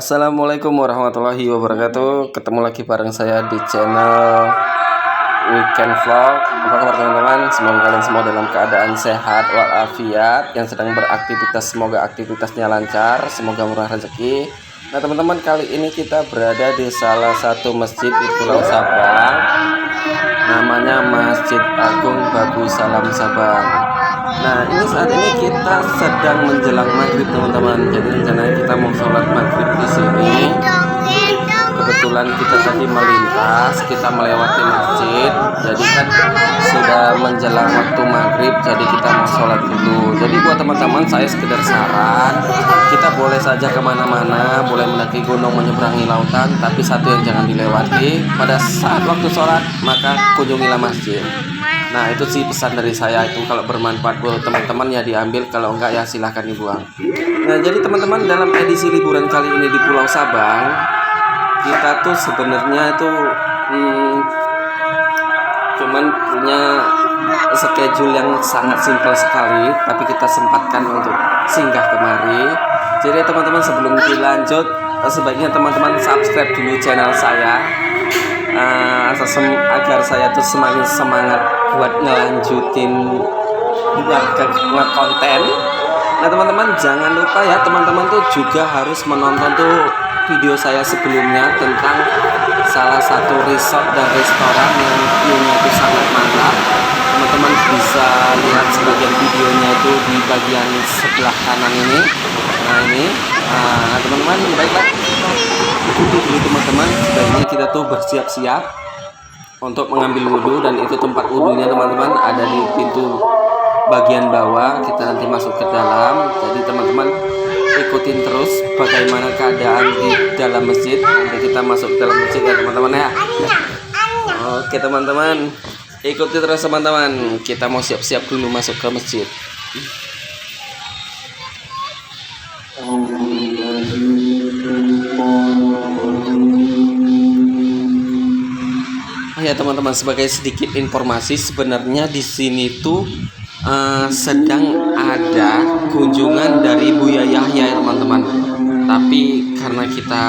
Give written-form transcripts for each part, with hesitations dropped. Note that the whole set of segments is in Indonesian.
Assalamualaikum warahmatullahi wabarakatuh. Ketemu lagi bareng saya di channel Weekend Vlog. Apa kabar teman-teman? Semoga kalian semua dalam keadaan sehat walafiat. Yang sedang beraktivitas, semoga aktivitasnya lancar, semoga murah rezeki. Nah teman-teman, kali ini kita berada di salah satu masjid di Pulau Sabang. Namanya Masjid Agung Babu Salam Sabang. Nah ini saat ini kita sedang menjelang maghrib teman-teman. Jadi rencananya kita mau sholat maghrib di sini. Kebetulan kita tadi melintas, kita melewati masjid. Jadi kan sudah menjelang waktu maghrib, jadi kita mau sholat dulu. Jadi buat teman-teman, saya sekedar saran, kita boleh saja kemana-mana, boleh mendaki gunung, menyeberangi lautan, tapi satu yang jangan dilewati, pada saat waktu sholat maka kunjungilah masjid. Nah itu sih pesan dari saya, itu kalau bermanfaat buat teman-teman ya diambil, kalau enggak ya silahkan dibuang. Nah jadi teman-teman, dalam edisi liburan kali ini di Pulau Sabang, kita tuh sebenarnya itu cuman punya schedule yang sangat simpel sekali, tapi kita sempatkan untuk singgah kemari. Jadi teman-teman, sebelum dilanjut, sebaiknya teman-teman subscribe dulu channel saya, agar saya tuh semakin semangat buat ngelanjutin konten. Nah teman-teman, jangan lupa ya, teman-teman tuh juga harus menonton tuh video saya sebelumnya tentang salah satu resort dan restoran yang view-nya itu sangat mantap. Teman-teman bisa lihat sebagian videonya itu di bagian sebelah kanan ini. Nah ini, teman-teman, baiklah, ikuti dulu teman-teman. Sebaiknya kita tuh bersiap-siap untuk mengambil wudhu, dan itu tempat wudhunya teman-teman ada di pintu bagian bawah. Kita nanti masuk ke dalam. Jadi teman-teman ikutin terus bagaimana keadaan di dalam masjid. Nanti kita masuk ke dalam masjid ya teman-teman ya. Oke teman-teman, ikuti terus teman-teman. Kita mau siap-siap dulu masuk ke masjid. Ya teman-teman, sebagai sedikit informasi, sebenarnya di sini tuh sedang ada kunjungan dari Buya Yahya ya teman-teman. Tapi karena kita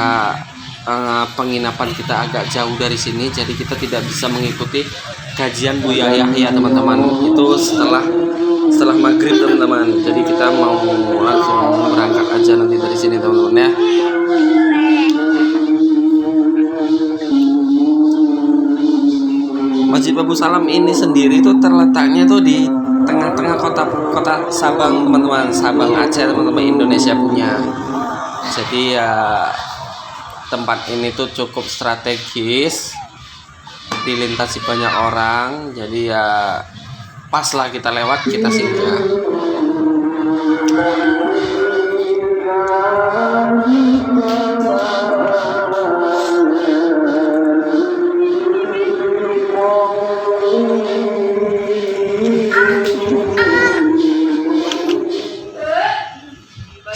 penginapan kita agak jauh dari sini, jadi kita tidak bisa mengikuti kajian Buya Yahya teman-teman. Itu setelah maghrib teman-teman. Jadi kita mau langsung berangkat aja nanti dari sini teman-teman ya. Masjid Babu Salam ini sendiri tuh terletaknya tuh di tengah-tengah kota Sabang teman-teman, Sabang Aceh teman-teman, Indonesia punya. Jadi ya tempat ini tuh cukup strategis, dilintasi banyak orang. Jadi ya pas lah kita lewat, kita singgah.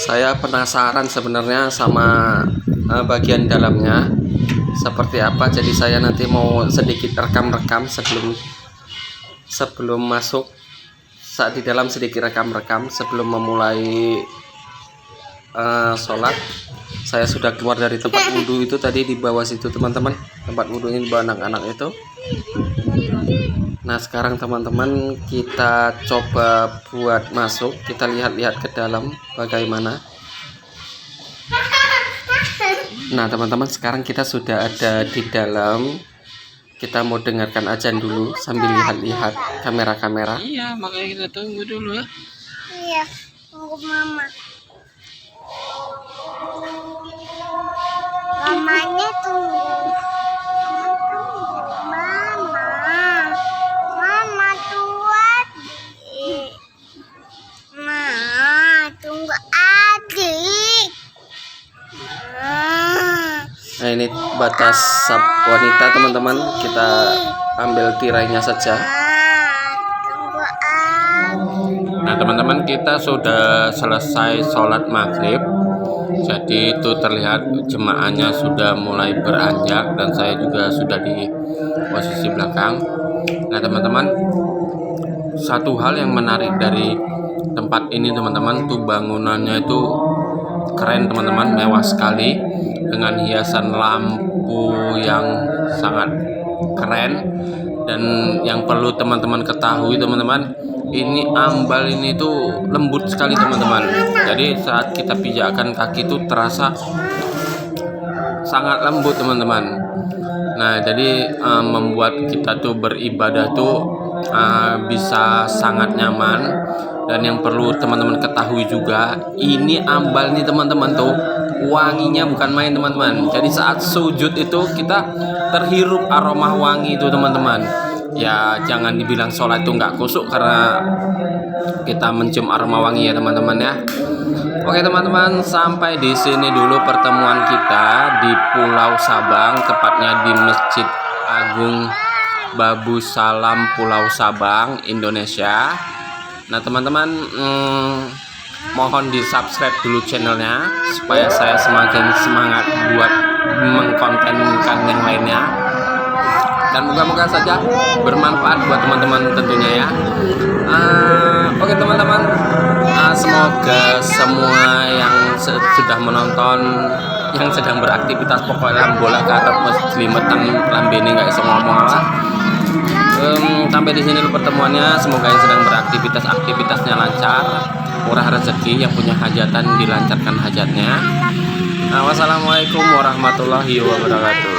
Saya penasaran sebenarnya sama bagian dalamnya seperti apa. Jadi saya nanti mau sedikit rekam-rekam sebelum masuk. Saat di dalam sedikit rekam-rekam sebelum memulai sholat. Saya sudah keluar dari tempat wudhu itu tadi di bawah situ teman-teman. Tempat wudhunya di bawah anak-anak itu. Nah sekarang teman-teman, kita coba buat masuk. Kita lihat-lihat ke dalam bagaimana. Nah teman-teman, sekarang kita sudah ada di dalam. Kita mau dengarkan azan dulu sambil lihat-lihat kamera-kamera. Iya, makanya kita tunggu dulu ya. Iya, tunggu mama. Mamanya tunggu. Mama tunggu adik. Tunggu adik. Nah ini batas sab wanita teman-teman. Kita ambil tirainya saja. Tunggu adik. Nah teman-teman, kita sudah selesai sholat maghrib. Jadi itu terlihat jemaahnya sudah mulai beranjak, dan saya juga sudah di posisi belakang. Nah teman-teman, satu hal yang menarik dari tempat ini teman-teman, tuh bangunannya itu keren teman-teman, mewah sekali dengan hiasan lampu yang sangat keren. Dan yang perlu teman-teman ketahui teman-teman, ini ambal ini tuh lembut sekali teman-teman. Jadi saat kita pijakkan kaki itu terasa sangat lembut teman-teman. Nah jadi membuat kita tuh beribadah tuh bisa sangat nyaman. Dan yang perlu teman-teman ketahui juga, ini ambal nih teman-teman tuh wanginya bukan main teman-teman. Jadi saat sujud itu kita terhirup aroma wangi itu teman-teman. Ya jangan dibilang sholat itu nggak kusuk karena kita mencium aroma wangi ya teman-teman ya. Oke teman-teman, sampai di sini dulu pertemuan kita di Pulau Sabang, tepatnya di Masjid Agung Babu Salam Pulau Sabang, Indonesia. Nah teman-teman, mohon di subscribe dulu channelnya supaya saya semakin semangat buat mengkontenkan yang lainnya, dan moga-moga saja bermanfaat buat teman-teman tentunya ya. Oke teman-teman, semoga semua yang sudah menonton, yang sedang beraktivitas, pokoknya bola ke atas muslimetang lambene nggak bisa ngomong lah. Sampai di sini dulu pertemuannya. Semoga yang sedang beraktivitasnya lancar, murah rezeki, yang punya hajatan dilancarkan hajatnya. Wassalamualaikum warahmatullahi wabarakatuh.